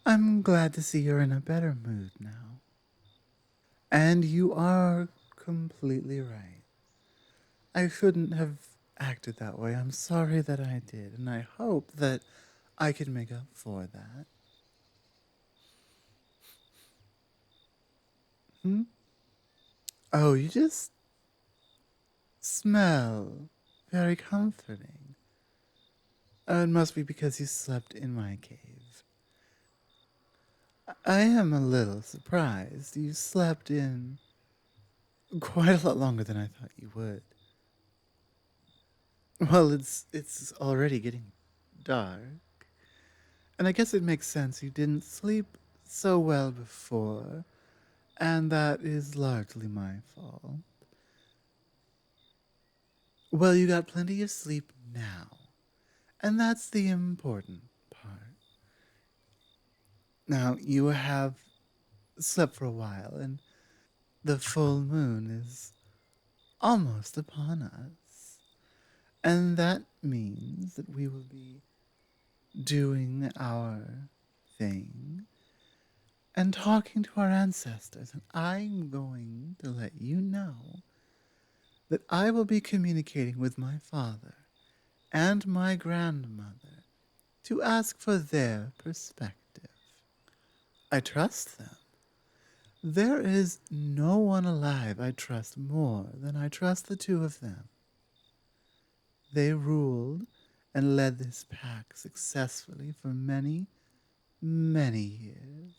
I'm glad to see you're in a better mood now. And you are completely right. I shouldn't have acted that way. I'm sorry that I did, and I hope that I can make up for that. Hmm? Oh, you just smell very comforting. It must be because you slept in my cave. I am a little surprised. You slept in quite a lot longer than I thought you would. Well, it's already getting dark. And I guess it makes sense. You didn't sleep so well before, and that is largely my fault. Well, you got plenty of sleep now, and that's the important part. Now, you have slept for a while, and the full moon is almost upon us. And that means that we will be doing our thing and talking to our ancestors. And I'm going to let you know that I will be communicating with my father and my grandmother to ask for their perspective. I trust them. There is no one alive I trust more than I trust the two of them. They ruled and led this pack successfully for many, many years.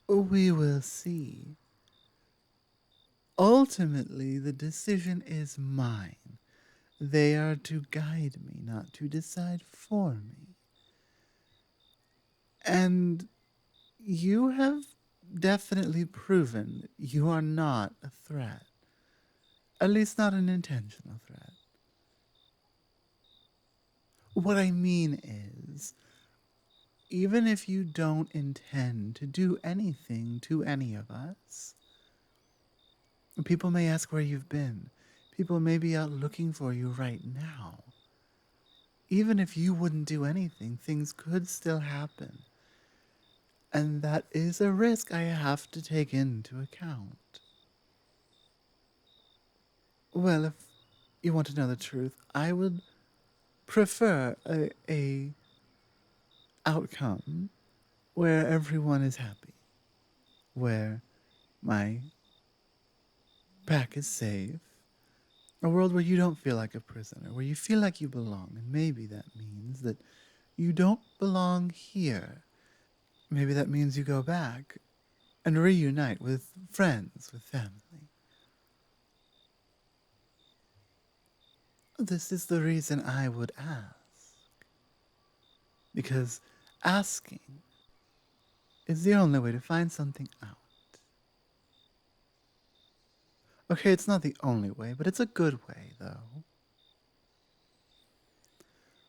We will see. Ultimately, the decision is mine. They are to guide me, not to decide for me. And you have definitely proven that you are not a threat. At least not an intentional threat. What I mean is, even if you don't intend to do anything to any of us, people may ask where you've been. People may be out looking for you right now. Even if you wouldn't do anything, things could still happen. And that is a risk I have to take into account. Well, if you want to know the truth, I would prefer a outcome where everyone is happy, where my pack is safe, a world where you don't feel like a prisoner, where you feel like you belong. And maybe that means that you don't belong here. Maybe that means you go back and reunite with friends, with family. This is the reason I would ask. Because asking is the only way to find something out. Okay, it's not the only way, but it's a good way, though.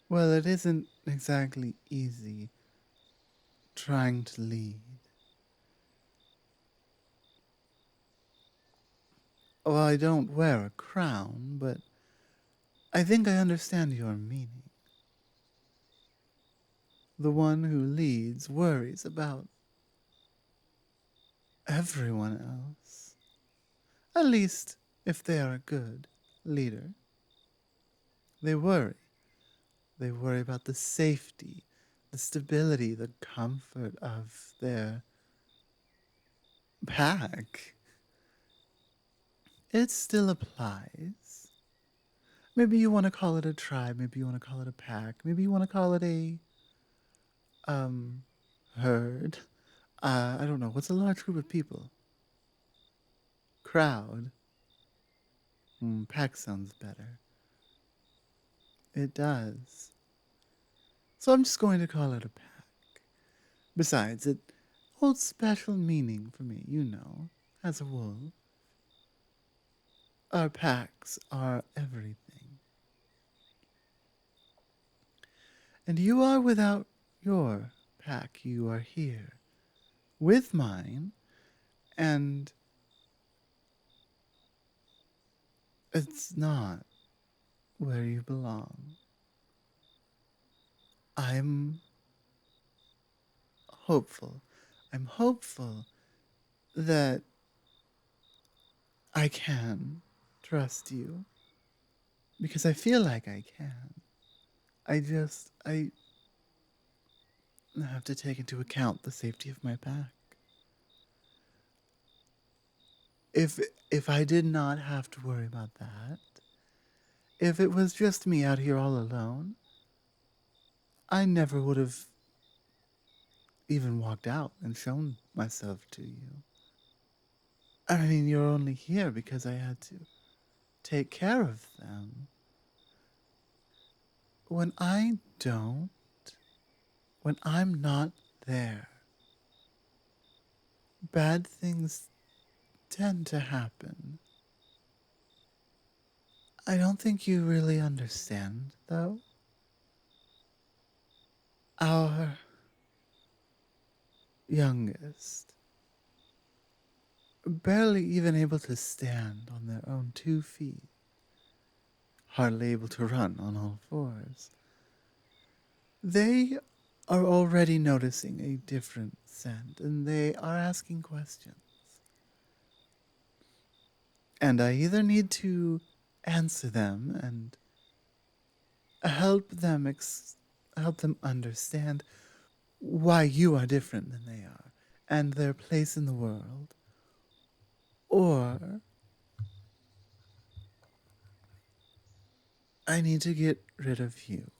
Well, it isn't exactly easy trying to lead. Well, I don't wear a crown, but I think I understand your meaning. The one who leads worries about everyone else. At least, if they are a good leader. They worry. They worry about the safety, the stability, the comfort of their pack. It still applies. Maybe you want to call it a tribe, maybe you want to call it a pack, maybe you want to call it a um herd. I don't know. What's a large group of people? Crowd. Pack sounds better. It does. So I'm just going to call it a pack. Besides, it holds special meaning for me, you know, as a wolf. Our packs are everything. And you are without your pack. You are here with mine, and it's not where you belong. I'm hopeful. I'm hopeful that I can trust you because I feel like I can. I have to take into account the safety of my pack. If if I did not have to worry about that, if it was just me out here all alone, I never would have even walked out and shown myself to you. I mean, you're only here because I had to take care of them. When I don't, when I'm not there, bad things tend to happen. I don't think you really understand, though. Our youngest, barely even able to stand on their own 2 feet, hardly able to run on all fours. They are already noticing a different scent, and they are asking questions. And I either need to answer them and help them help them understand why you are different than they are and their place in the world, or I need to get rid of you.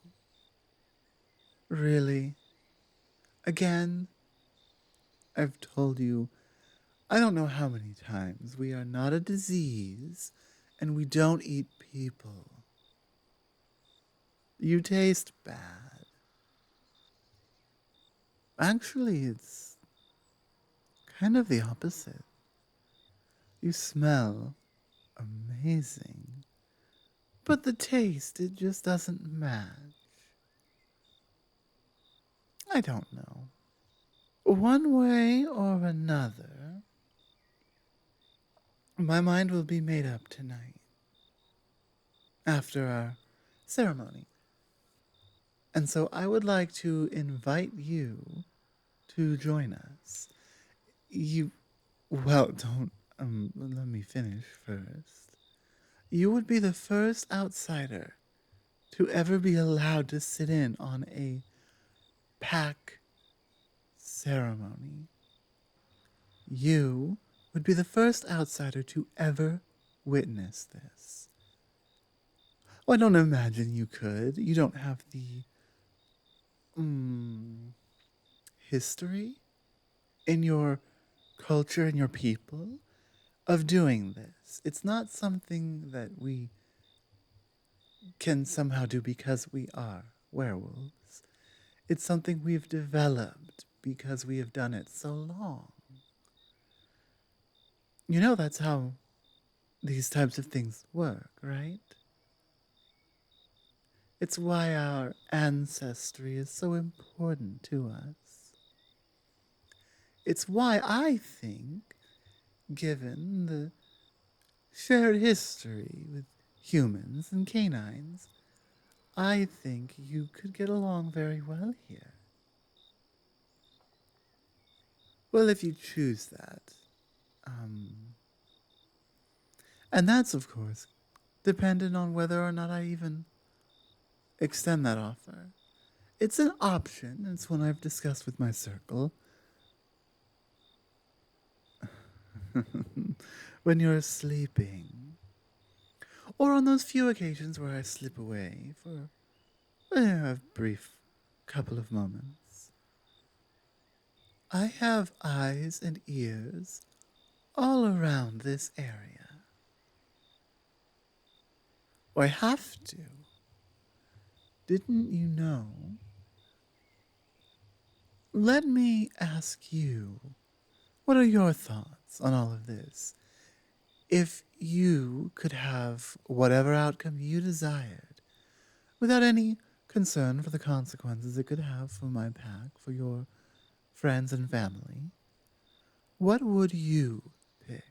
Really? Again? I've told you I don't know how many times we are not a disease and we don't eat people. You taste bad. Actually, it's kind of the opposite. You smell amazing. But the taste, it just doesn't match. I don't know. One way or another, my mind will be made up tonight after our ceremony. And so I would like to invite you to join us. You, well, don't, let me finish first. You would be the first outsider to ever be allowed to sit in on a pack ceremony. You would be the first outsider to ever witness this. Well, I don't imagine you could. You don't have the history in your culture and your people of doing this. It's not something that we can somehow do because we are werewolves. It's something we've developed because we have done it so long. You know that's how these types of things work, right? It's why our ancestry is so important to us. It's why I think, given the shared history with humans and canines, I think you could get along very well here. Well, if you choose that. And that's, of course, dependent on whether or not I even extend that offer. It's an option. It's one I've discussed with my circle. When you're sleeping. Or on those few occasions where I slip away for a brief couple of moments. I have eyes and ears all around this area. Or I have to. Didn't you know? Let me ask you, what are your thoughts on all of this? If you could have whatever outcome you desired, without any concern for the consequences it could have for my pack, for your friends and family, what would you pick?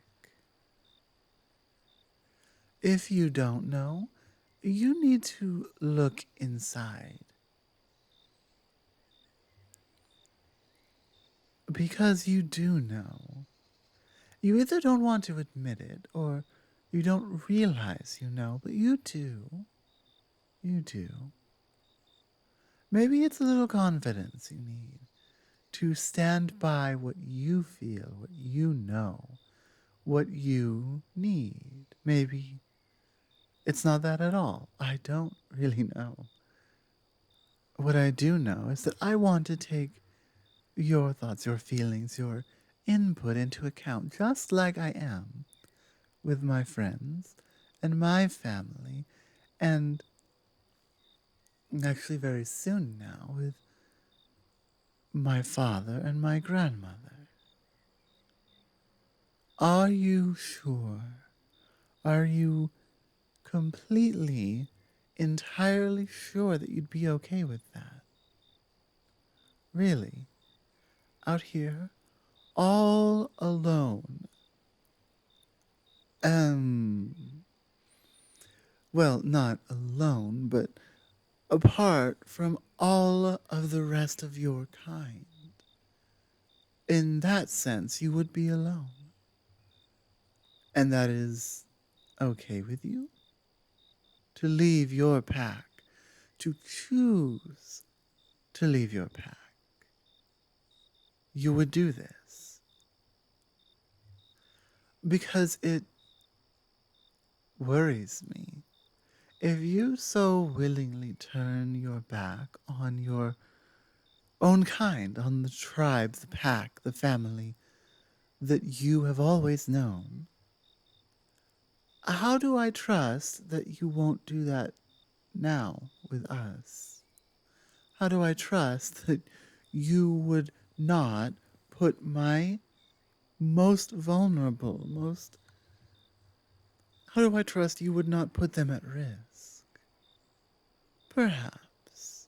If you don't know, you need to look inside. Because you do know. You either don't want to admit it or you don't realize you know, but you do. You do. Maybe it's a little confidence you need to stand by what you feel, what you know, what you need. Maybe it's not that at all. I don't really know. What I do know is that I want to take your thoughts, your feelings, your input into account, just like I am with my friends and my family, and actually very soon now with my father and my grandmother. Are you sure? Are you completely, entirely sure that you'd be okay with that? Really? Out here? All alone? Um, well, not alone, but apart from all of the rest of your kind. In that sense, you would be alone. And that is okay with you? To leave your pack, to choose to leave your pack. You would do this. Because it worries me. If you so willingly turn your back on your own kind, on the tribe, the pack, the family that you have always known, how do I trust that you won't do that now with us? How do I trust that you would not put my most vulnerable, most. How do I trust you would not put them at risk? Perhaps.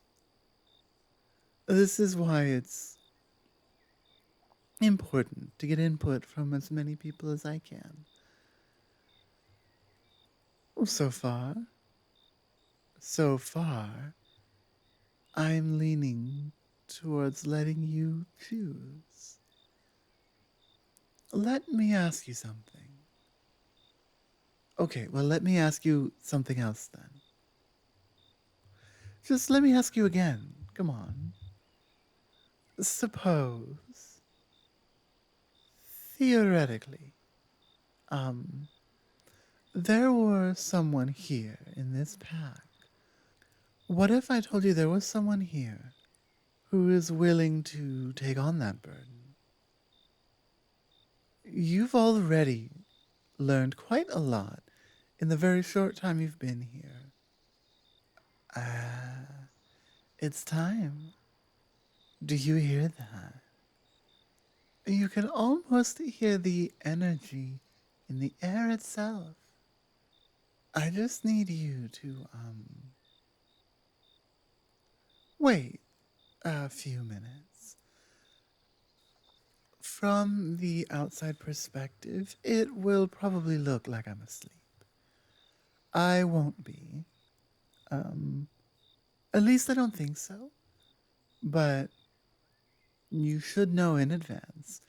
This is why it's important to get input from as many people as I can. So far, I'm leaning towards letting you choose. Let me ask you something. Okay, well, let me ask you something else then. Just let me ask you again. Come on. Suppose, theoretically, um, there were someone here in this pack. What if I told you there was someone here who is willing to take on that burden? You've already learned quite a lot in the very short time you've been here. It's time. Do you hear that? You can almost hear the energy in the air itself. I just need you to, wait a few minutes. From the outside perspective, it will probably look like I'm asleep. I won't be. Um, at least I don't think so. But you should know in advance.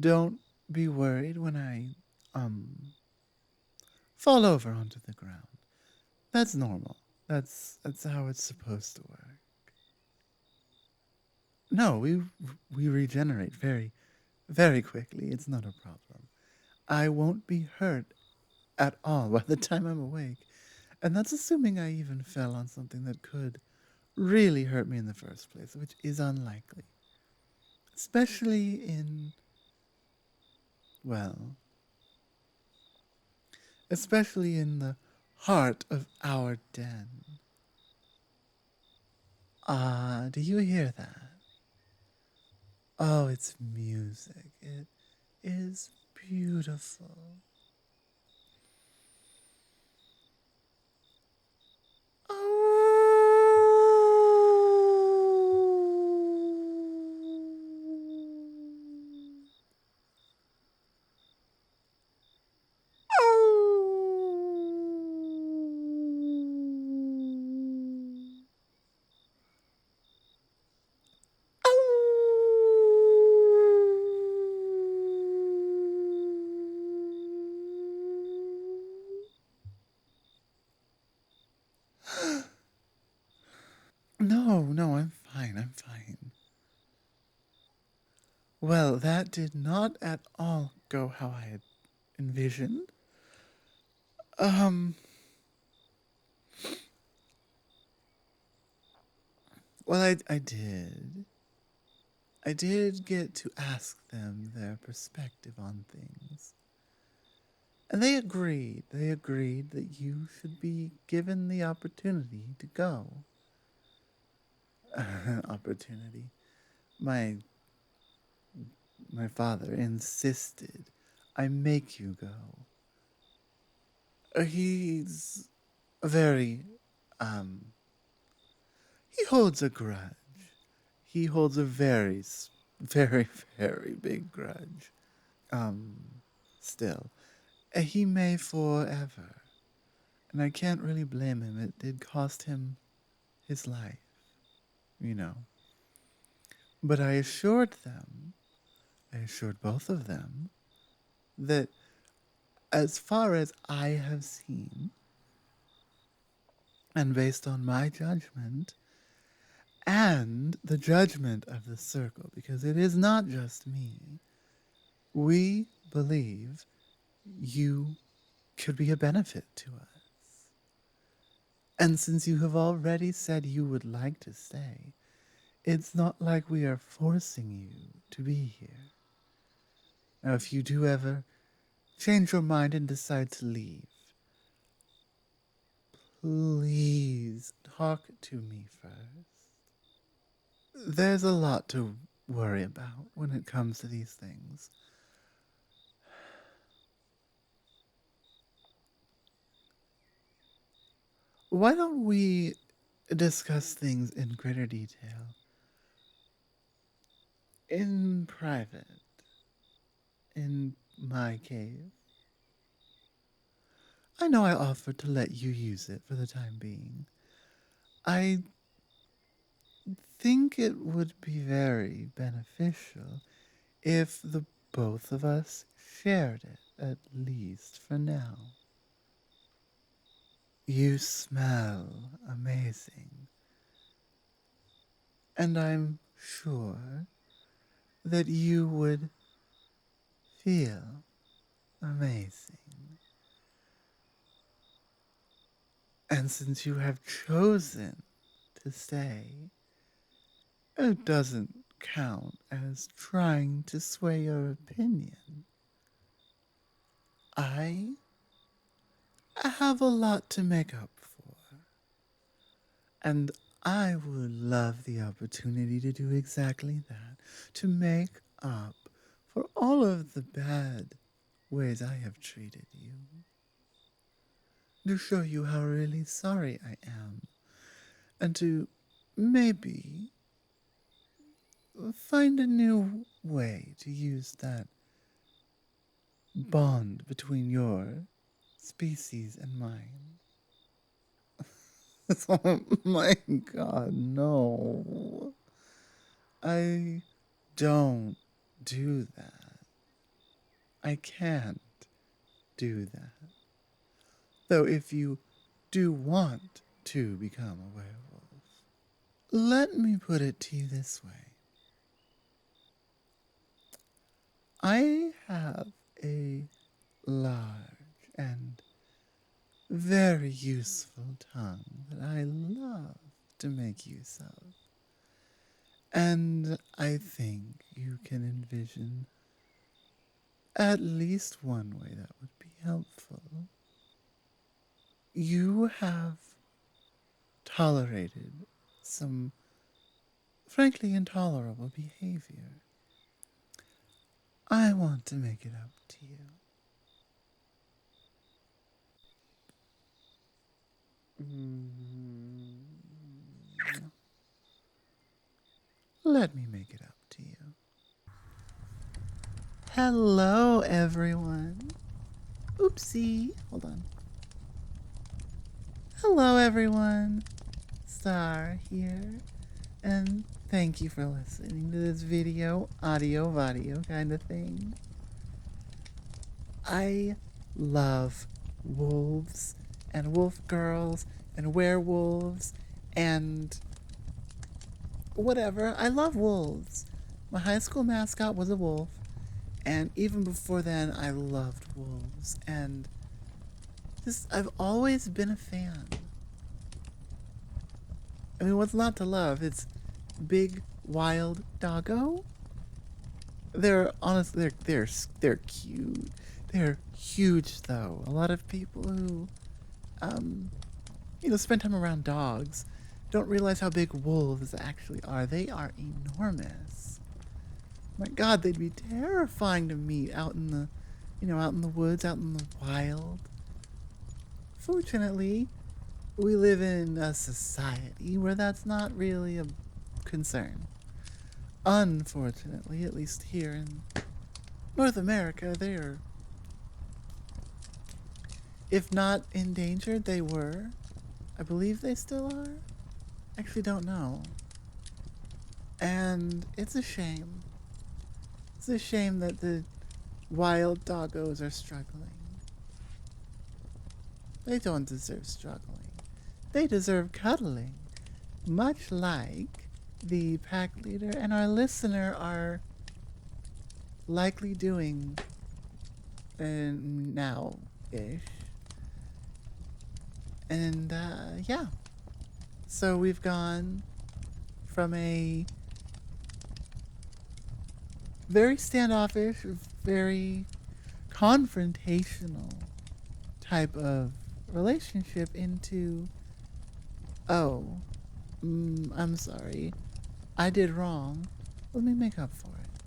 Don't be worried when I, fall over onto the ground. That's normal. That's how it's supposed to work. No, we regenerate very, very quickly. It's not a problem. I won't be hurt at all by the time I'm awake. And that's assuming I even fell on something that could really hurt me in the first place, which is unlikely. Especially in, well, especially in the heart of our den. Ah, do you hear that? Oh, it's music. It is beautiful. Well, that did not at all go how I had envisioned. Um, well, I did. I did get to ask them their perspective on things. And they agreed. They agreed that you should be given the opportunity to go. Opportunity. My my father insisted I make you go. He's a very he holds a grudge. He holds a very, very big grudge. Um, Still. He may forever. And I can't really blame him. It did cost him his life, you know. But I assured both of them, that as far as I have seen, and based on my judgment, and the judgment of the circle, because it is not just me, we believe you could be a benefit to us. And since you have already said you would like to stay, it's not like we are forcing you to be here. Now, if you do ever change your mind and decide to leave, please talk to me first. There's a lot to worry about when it comes to these things. Why don't we discuss things in greater detail in private, in my cave? I know I offered to let you use it for the time being. I think it would be very beneficial if the both of us shared it, at least for now. You smell amazing, and I'm sure that you would feel amazing. And since you have chosen to stay, it doesn't count as trying to sway your opinion. I have a lot to make up for, and I would love the opportunity to do exactly that, to make up for all of the bad ways I have treated you, to show you how really sorry I am, and to maybe find a new way to use that bond between your species and mine. Oh my god, no. I don't do that. I can't do that. Though if you do want to become a werewolf, let me put it to you this way. I have a large and very useful tongue that I love to make use of. And I think you can envision at least one way that would be helpful. You have tolerated some frankly intolerable behavior. I want to make it up to you. Let me make it up to you. Hello, everyone. Oopsie. Hold on. Hello, everyone. Star here. And thank you for listening to this video, audio kind of thing. I love wolves and wolf girls and werewolves and whatever. I love wolves. My high school mascot was a wolf, and even before then, I loved wolves, and just I've always been a fan. I mean, what's not to love? It's big, wild doggo. They're honestly they're cute. They're huge though. A lot of people who um spend time around dogs don't realize how big wolves actually are. They are enormous. My God, they'd be terrifying to meet out in the out in the woods, out in the wild. Fortunately, we live in a society where that's not really a concern. Unfortunately, at least here in North America, they are, if not endangered, they were. I believe they still are. Actually, don't know. And it's a shame. It's a shame that the wild doggos are struggling. They don't deserve struggling. They deserve cuddling. Much like the pack leader and our listener are likely doing now-ish. And yeah. So we've gone from a very standoffish, very confrontational type of relationship into, oh, I'm sorry, I did wrong. Let me make up for it.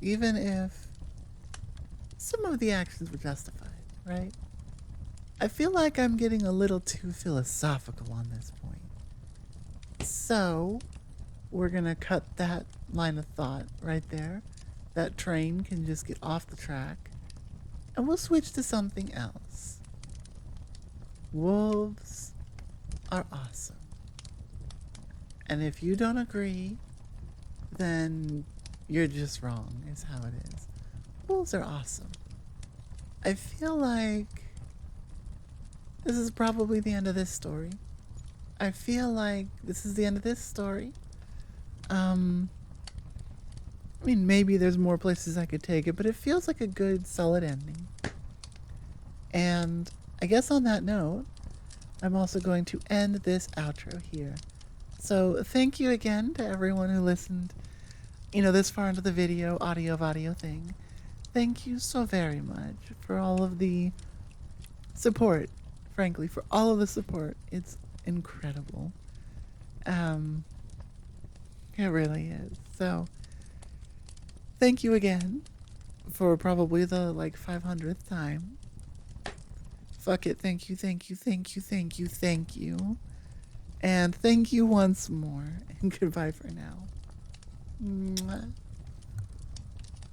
Even if some of the actions were justified, right? I feel like I'm getting a little too philosophical on this point. So, we're gonna cut that line of thought right there. That train can just get off the track. And we'll switch to something else. Wolves are awesome. And if you don't agree, then you're just wrong, is how it is. Wolves are awesome. I feel like this is probably the end of this story. I feel like this is the end of this story. I mean, maybe there's more places I could take it, but it feels like a good, solid ending. And I guess on that note, I'm also going to end this outro here. So thank you again to everyone who listened, this far into the video, audio thing. Thank you so very much for all of the support, frankly, for all of the support. It's incredible. It really is. So, thank you again for probably the 500th time. Fuck it. Thank you. And thank you once more. And goodbye for now. Mwah.